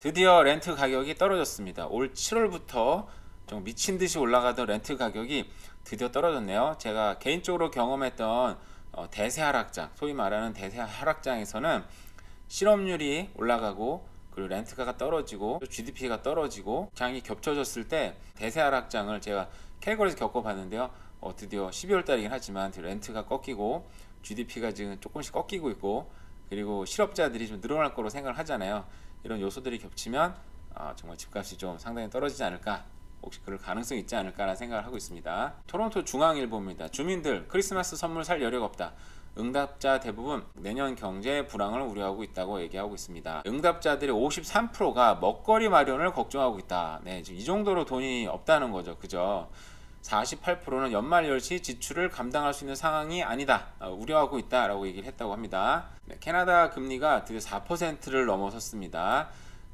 드디어 렌트 가격이 떨어졌습니다. 올 7월부터 좀 미친듯이 올라가던 렌트 가격이 드디어 떨어졌네요. 제가 개인적으로 경험했던 대세 하락장, 소위 말하는 대세 하락장에서는 실업률이 올라가고 그리고 렌트가가 떨어지고 GDP가 떨어지고 장이 겹쳐졌을 때 대세 하락장을 제가 캘거리에서 겪어봤는데요. 드디어 12월 달이긴 하지만 렌트가 꺾이고 GDP가 지금 조금씩 꺾이고 있고 그리고 실업자들이 좀 늘어날 거로 생각을 하잖아요. 이런 요소들이 겹치면 정말 집값이 좀 상당히 떨어지지 않을까, 혹시 그럴 가능성이 있지 않을까라는 생각을 하고 있습니다. 토론토 중앙일보입니다. 주민들 크리스마스 선물 살 여력 없다. 응답자 대부분 내년 경제 불황을 우려하고 있다고 얘기하고 있습니다. 응답자들의 53%가 먹거리 마련을 걱정하고 있다. 네, 지금 이 정도로 돈이 없다는 거죠. 그죠? 48%는 연말연시 지출을 감당할 수 있는 상황이 아니다, 우려하고 있다라고 얘기를 했다고 합니다. 네, 캐나다 금리가 드디어 4%를 넘어섰습니다.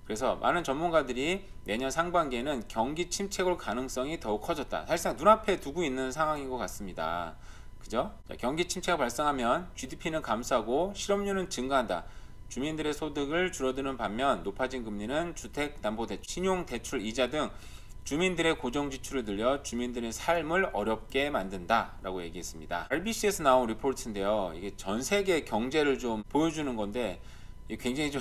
그래서 많은 전문가들이 내년 상반기에는 경기 침체올 가능성이 더욱 커졌다. 사실상 눈앞에 두고 있는 상황인 것 같습니다. 그죠? 자, 경기 침체가 발생하면 GDP는 감소하고 실업률은 증가한다. 주민들의 소득을 줄어드는 반면 높아진 금리는 주택담보대출, 신용대출 이자 등 주민들의 고정지출을 늘려 주민들의 삶을 어렵게 만든다 라고 얘기했습니다. RBC에서 나온 리포트인데요, 이게 전세계 경제를 좀 보여주는 건데 굉장히 좀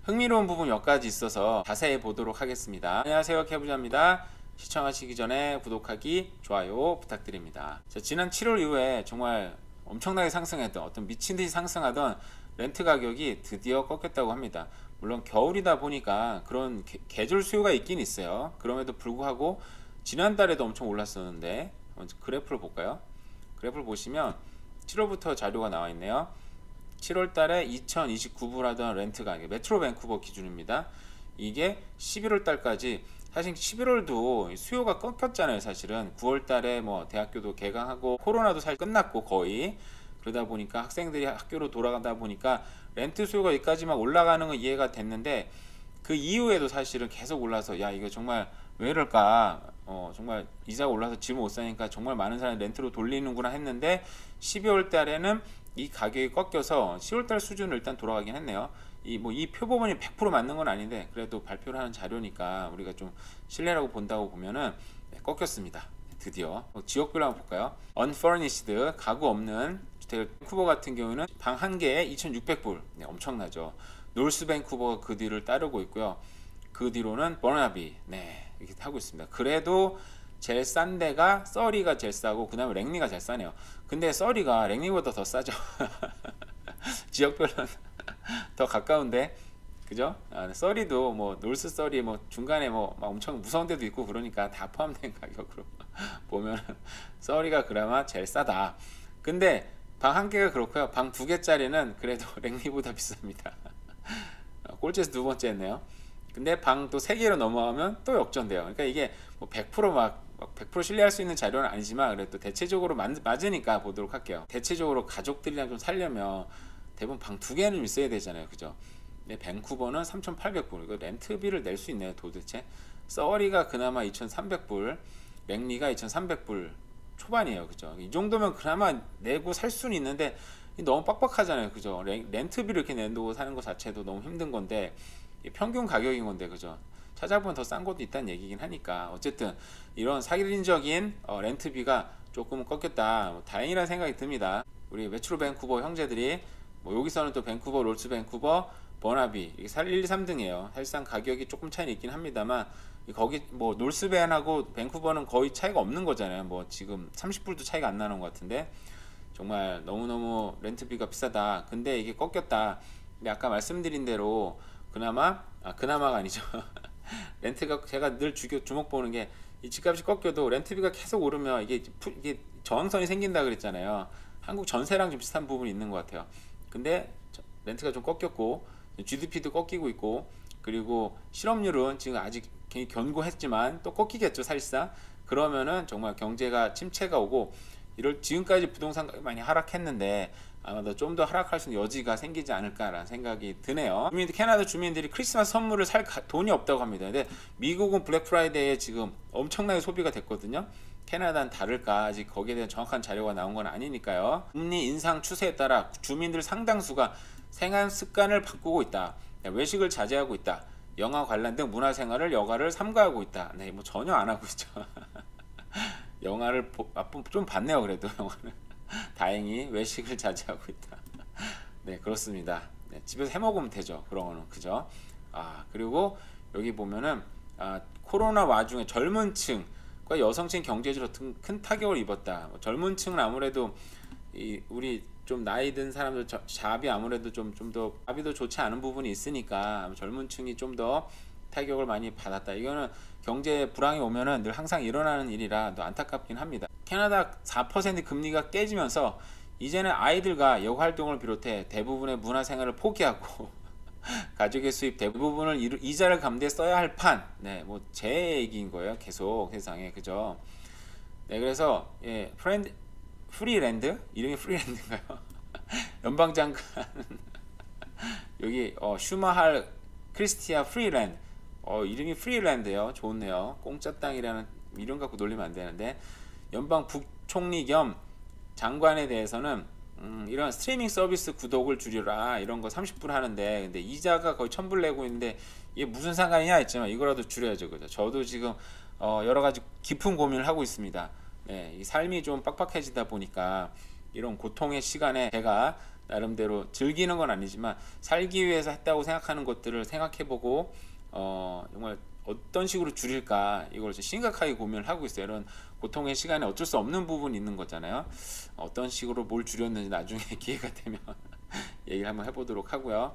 흥미로운 부분이 몇 가지 있어서 자세히 보도록 하겠습니다. 안녕하세요, 캐부자입니다. 시청하시기 전에 구독하기, 좋아요 부탁드립니다. 자, 지난 7월 이후에 정말 엄청나게 상승했던, 어떤 미친듯이 상승하던 렌트 가격이 드디어 꺾였다고 합니다. 물론 겨울이다 보니까 그런 계절 수요가 있긴 있어요. 그럼에도 불구하고 지난달에도 엄청 올랐었는데, 먼저 그래프를 볼까요? 그래프를 보시면 7월부터 자료가 나와 있네요. 7월 달에 2029불 하던 렌트 가격, 메트로 밴쿠버 기준입니다. 이게 11월 달까지, 사실 11월도 수요가 꺾였잖아요. 사실은 9월 달에 뭐 대학교도 개강하고 코로나도 사실 끝났고 거의, 그러다 보니까 학생들이 학교로 돌아가다 보니까 렌트 수요가 여기까지만 올라가는 건 이해가 됐는데, 그 이후에도 사실은 계속 올라서 야, 이거 정말 왜 이럴까, 정말 이자가 올라서 집을 못 사니까 정말 많은 사람이 렌트로 돌리는구나 했는데, 12월 달에는 이 가격이 꺾여서 10월 달 수준으로 일단 돌아가긴 했네요. 이 표본이 100% 맞는 건 아닌데 그래도 발표를 하는 자료니까 우리가 좀 신뢰라고 본다고 보면은 꺾였습니다. 드디어 지역별로 한번 볼까요? Unfurnished, 가구 없는 주택, 밴쿠버 같은 경우는 방 한 개에 2,600불, 네, 엄청나죠. 노스 밴쿠버가 그 뒤를 따르고 있고요. 그 뒤로는 버나비, 네, 이렇게 하고 있습니다. 그래도 제일 싼 데가 서리가 제일 싸고 그 다음에 랭리가 제일 싸네요. 근데 서리가 랭리보다 더 싸죠. 지역별로는 더 가까운데, 그죠? 서리도 뭐 놀스 서리 뭐 중간에 뭐 막 엄청 무서운 데도 있고 그러니까 다 포함된 가격으로 보면 서리가 그나마 제일 싸다. 근데 방 한 개가 그렇고요. 방 두 개짜리는 그래도 랭리보다 비쌉니다. 꼴찌에서 두 번째 했네요. 근데 방 또 세 개로 넘어가면 또 역전돼요. 그러니까 이게 뭐 100% 신뢰할 수 있는 자료는 아니지만 그래도 대체적으로 맞으니까 보도록 할게요. 대체적으로 가족들이랑 좀 살려면 대부분 방 두 개는 있어야 되잖아요. 그죠? 근데 밴쿠버는 3,800불, 이거 렌트비를 낼 수 있네요. 도대체 서리가 그나마 2,300불, 랭리가 2,300불 초반이에요. 그죠? 이 정도면 그나마 내고 살 수는 있는데 너무 빡빡하잖아요. 그죠? 렌트비를 이렇게 내고 사는 것 자체도 너무 힘든 건데, 평균 가격인 건데, 그죠? 찾아보면 더 싼 곳도 있다는 얘기긴 하니까, 어쨌든 이런 사기적인 렌트비가 조금 꺾였다, 다행이라는 생각이 듭니다. 우리 메트로 밴쿠버 형제들이 뭐 여기서는 또 밴쿠버, 롤스 밴쿠버, 버나비, 이게 1, 2, 3등이에요. 사실상 가격이 조금 차이는 있긴 합니다만, 거기 뭐 놀스밴하고 밴쿠버는 거의 차이가 없는 거잖아요. 뭐 지금 30불도 차이가 안 나는 것 같은데, 정말 너무너무 렌트비가 비싸다. 근데 이게 꺾였다. 근데 아까 말씀드린 대로 그나마가 아니죠. 렌트가, 제가 늘 주목 보는 게, 이 집값이 꺾여도 렌트비가 계속 오르면 이게 저항선이 생긴다 그랬잖아요. 한국 전세랑 좀 비슷한 부분이 있는 것 같아요. 근데 렌트가 좀 꺾였고 GDP도 꺾이고 있고, 그리고 실업률은 지금 아직 굉장히 견고했지만 또 꺾이겠죠 사실상. 그러면은 정말 경제가 침체가 오고, 지금까지 부동산 가격이 많이 하락했는데 아마도 좀 더 하락할 수 있는 여지가 생기지 않을까라는 생각이 드네요. 캐나다 주민들이 크리스마스 선물을 살 돈이 없다고 합니다. 근데 미국은 블랙 프라이데이에 지금 엄청나게 소비가 됐거든요. 캐나다는 다를까, 아직 거기에 대한 정확한 자료가 나온 건 아니니까요. 금리 인상 추세에 따라 주민들 상당수가 생활 습관을 바꾸고 있다, 외식을 자제하고 있다, 영화 관람 등 문화생활을 여가를 삼가하고 있다. 네, 뭐 전혀 안 하고 있죠. 영화를 좀 봤네요. 그래도 영화를 다행히 외식을 자제하고 있다. 네, 그렇습니다. 네, 집에서 해 먹으면 되죠. 그런 거는 그죠? 그리고 여기 보면은 코로나 와중에 젊은 층과 여성층 경제적으로 큰 타격을 입었다. 젊은 층은 아무래도 우리 좀 나이 든 사람들 잡이 아무래도 좀 더 잡이 더 좋지 않은 부분이 있으니까 젊은 층이 좀 더 타격을 많이 받았다. 이거는 경제 불황이 오면은 늘 항상 일어나는 일이라 또 안타깝긴 합니다. 캐나다 4% 금리가 깨지면서 이제는 아이들과 여가 활동을 비롯해 대부분의 문화생활을 포기하고 가족의 수입 대부분을 이자를 감대해 써야 할 판. 네, 뭐 제 얘기인 거예요. 계속 세상에 그죠? 네, 그래서 프리랜드 이름이 프리랜드인가요? 연방장관 여기 슈마할 크리스티아 프리랜드 이름이 프리랜드예요. 좋네요. 공짜 땅이라는 이름 갖고 놀리면 안 되는데 연방 부총리 겸 장관에 대해서는 이런 스트리밍 서비스 구독을 줄여라 이런 거 30불 하는데 근데 이자가 거의 1000불 내고 있는데 이게 무슨 상관이냐 했지만 이거라도 줄여야죠. 그죠? 저도 지금 여러 가지 깊은 고민을 하고 있습니다. 네, 이 삶이 좀 빡빡해지다 보니까 이런 고통의 시간에 제가 나름대로 즐기는 건 아니지만 살기 위해서 했다고 생각하는 것들을 생각해보고 정말 어떤 식으로 줄일까 이걸 심각하게 고민을 하고 있어요. 이런 고통의 시간에 어쩔 수 없는 부분이 있는 거잖아요. 어떤 식으로 뭘 줄였는지 나중에 기회가 되면 얘기를 한번 해보도록 하고요.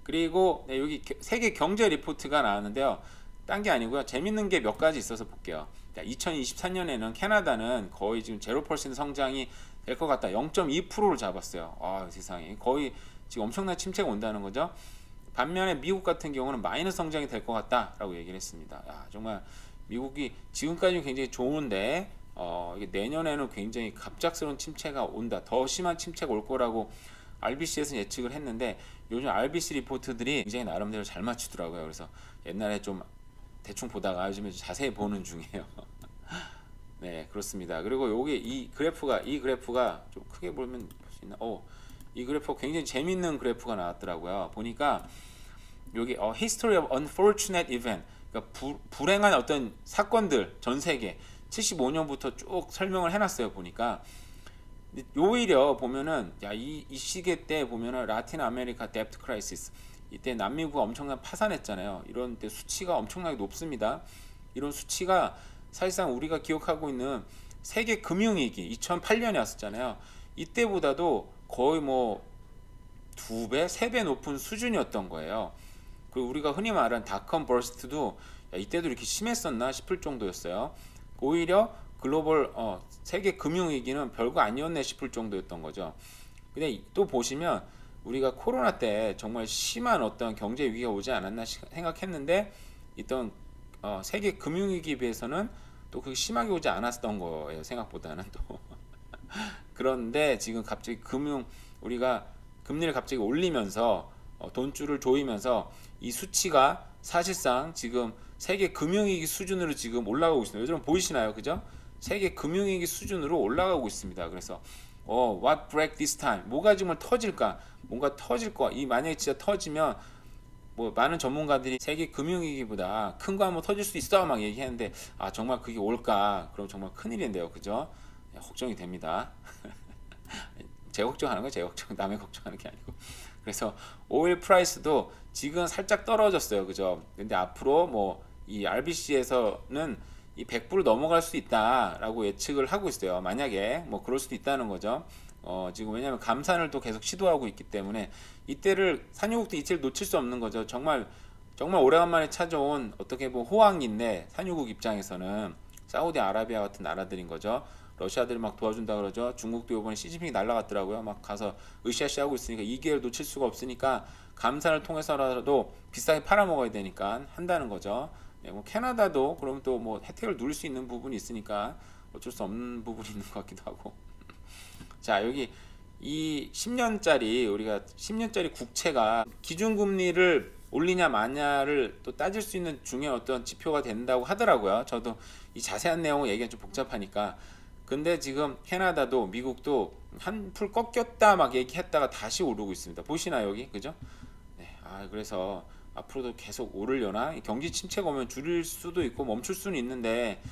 그리고 네, 여기 세계 경제 리포트가 나왔는데요. 딴 게 아니고요. 재밌는 게 몇 가지 있어서 볼게요. 2023년에는 캐나다는 거의 지금 0% 성장이 될 것 같다. 0.2%를 잡았어요. 세상에 거의 지금 엄청난 침체가 온다는 거죠. 반면에 미국 같은 경우는 마이너스 성장이 될 것 같다라고 얘기를 했습니다. 정말 미국이 지금까지는 굉장히 좋은데 이게 내년에는 굉장히 갑작스러운 침체가 온다. 더 심한 침체가 올 거라고 RBC에서 예측을 했는데 요즘 RBC 리포트들이 굉장히 나름대로 잘 맞추더라고요. 그래서 옛날에 좀 대충 보다가 요즘에 자세히 보는 중이에요. 네, 그렇습니다. 그리고 요게 이 그래프가 좀 크게 보면 볼 수 있나? 이 그래프가 굉장히 재밌는 그래프가 나왔더라고요. 보니까 여기 History of Unfortunate Event, 그러니까 불행한 어떤 사건들 전 세계 75년부터 쭉 설명을 해놨어요. 보니까 오히려 보면은 이 시기 때 보면은 라틴 아메리카 뎁트 크라이시스 이때 남미국가 엄청나게 파산했잖아요. 이런 때 수치가 엄청나게 높습니다. 이런 수치가 사실상 우리가 기억하고 있는 세계 금융위기 2008년에 왔었잖아요. 이때보다도 거의 뭐 2배, 3배 높은 수준이었던 거예요. 그리고 우리가 흔히 말하는 닷컴 버스트도 이때도 이렇게 심했었나 싶을 정도였어요. 오히려 글로벌 세계 금융위기는 별거 아니었네 싶을 정도였던 거죠. 근데 또 보시면 우리가 코로나 때 정말 심한 어떤 경제 위기가 오지 않았나 생각했는데 있던 세계 금융위기에 비해서는 또 그게 심하게 오지 않았던 거예요. 생각보다는 또 그런데 지금 갑자기 우리가 금리를 갑자기 올리면서 돈줄을 조이면서 이 수치가 사실상 지금 세계 금융위기 수준으로 지금 올라가고 있습니다. 요즘 보이시나요? 그죠? 세계 금융위기 수준으로 올라가고 있습니다. 그래서 what break this time? 뭐가 정말 터질까? 뭔가 터질 거야. 만약에 진짜 터지면 뭐 많은 전문가들이 세계 금융위기보다 큰 거 한번 터질 수 있어 막 얘기했는데 정말 그게 올까? 그럼 정말 큰일인데요. 그죠? 걱정이 됩니다. 제 걱정하는 거예요. 제 걱정. 남의 걱정하는 게 아니고. 그래서 오일 프라이스도 지금 살짝 떨어졌어요. 그죠? 근데 앞으로 뭐 이 RBC에서는 이 100불 넘어갈 수 있다라고 예측을 하고 있어요. 만약에 뭐 그럴 수도 있다는 거죠. 지금 왜냐하면 감산을 또 계속 시도하고 있기 때문에 산유국도 이때를 놓칠 수 없는 거죠. 정말 오래간만에 찾아온 어떻게 보면 호황인데 산유국 입장에서는 사우디아라비아 같은 나라들인 거죠. 러시아들이 막 도와준다 그러죠. 중국도 이번에 시진핑이 날라갔더라고요. 막 가서 으쌰으쌰 하고 있으니까 이 기회를 놓칠 수가 없으니까 감산을 통해서라도 비싸게 팔아먹어야 되니까 한다는 거죠. 네, 뭐 캐나다도 그럼 또 뭐 혜택을 누릴 수 있는 부분이 있으니까 어쩔 수 없는 부분이 있는 것 같기도 하고. 자, 여기 이 10년짜리 우리가 10년짜리 국채가 기준금리를 올리냐 마냐를 또 따질 수 있는 중요한 어떤 지표가 된다고 하더라고요. 저도 이 자세한 내용을 얘기하면 좀 복잡하니까. 근데 지금 캐나다도 미국도 한풀 꺾였다 막 얘기했다가 다시 오르고 있습니다. 보시나요 여기? 그죠? 네, 그래서 앞으로도 계속 오르려나? 경기 침체가 오면 줄일 수도 있고 멈출 수는 있는데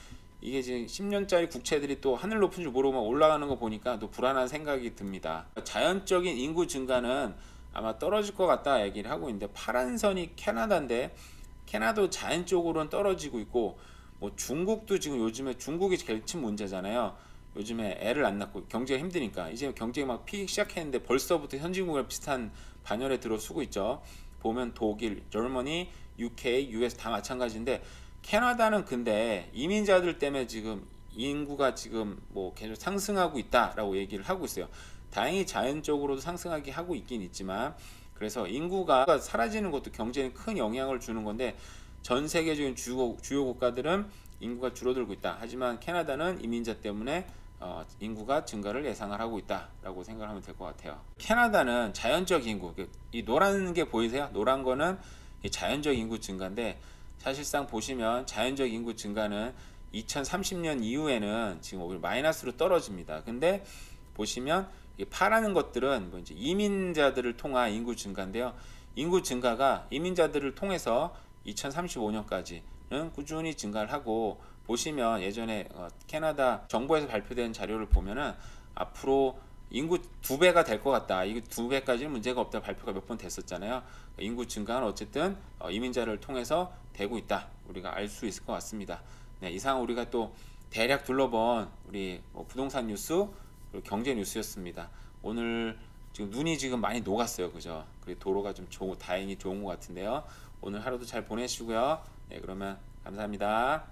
이게 지금 10년짜리 국채들이 또 하늘 높은 줄 모르고 막 올라가는 거 보니까 또 불안한 생각이 듭니다. 자연적인 인구 증가는 아마 떨어질 것 같다 얘기를 하고 있는데, 파란 선이 캐나다인데 캐나다도 자연적으로는 떨어지고 있고, 뭐 중국도 지금 요즘에 중국이 제일 큰 문제잖아요. 요즘에 애를 안 낳고 경제가 힘드니까 이제 경제가 막 피기 시작했는데 벌써부터 현지국이랑 비슷한 반열에 들어서고 있죠. 보면 독일, 저머니, UK, US 다 마찬가지인데, 캐나다는 근데 이민자들 때문에 지금 인구가 지금 뭐 계속 상승하고 있다라고 얘기를 하고 있어요. 다행히 자연적으로도 상승하게 하고 있긴 있지만, 그래서 인구가 사라지는 것도 경제에 큰 영향을 주는 건데, 전 세계적인 주요 국가들은 인구가 줄어들고 있다. 하지만 캐나다는 이민자 때문에 인구가 증가를 예상을 하고 있다라고 생각하면 될 것 같아요. 캐나다는 자연적 인구, 이 노란 게 보이세요? 노란 거는 이 자연적 인구 증가인데, 사실상 보시면 자연적 인구 증가는 2030년 이후에는 지금 오히려 마이너스로 떨어집니다. 근데 보시면 이 파라는 것들은 뭐 이제 이민자들을 통한 인구 증가인데요. 인구 증가가 이민자들을 통해서 2035년까지는 꾸준히 증가를 하고, 보시면 예전에 캐나다 정부에서 발표된 자료를 보면은 앞으로 인구 2배가 될 것 같다. 이거 2배까지는 문제가 없다 발표가 몇 번 됐었잖아요. 인구 증가는 어쨌든 이민자를 통해서 되고 있다. 우리가 알 수 있을 것 같습니다. 네, 이상 우리가 또 대략 둘러본 우리 부동산 뉴스 그리고 경제 뉴스였습니다. 오늘 지금 눈이 지금 많이 녹았어요, 그죠? 그리고 도로가 좀 다행히 좋은 것 같은데요. 오늘 하루도 잘 보내시고요. 네, 그러면 감사합니다.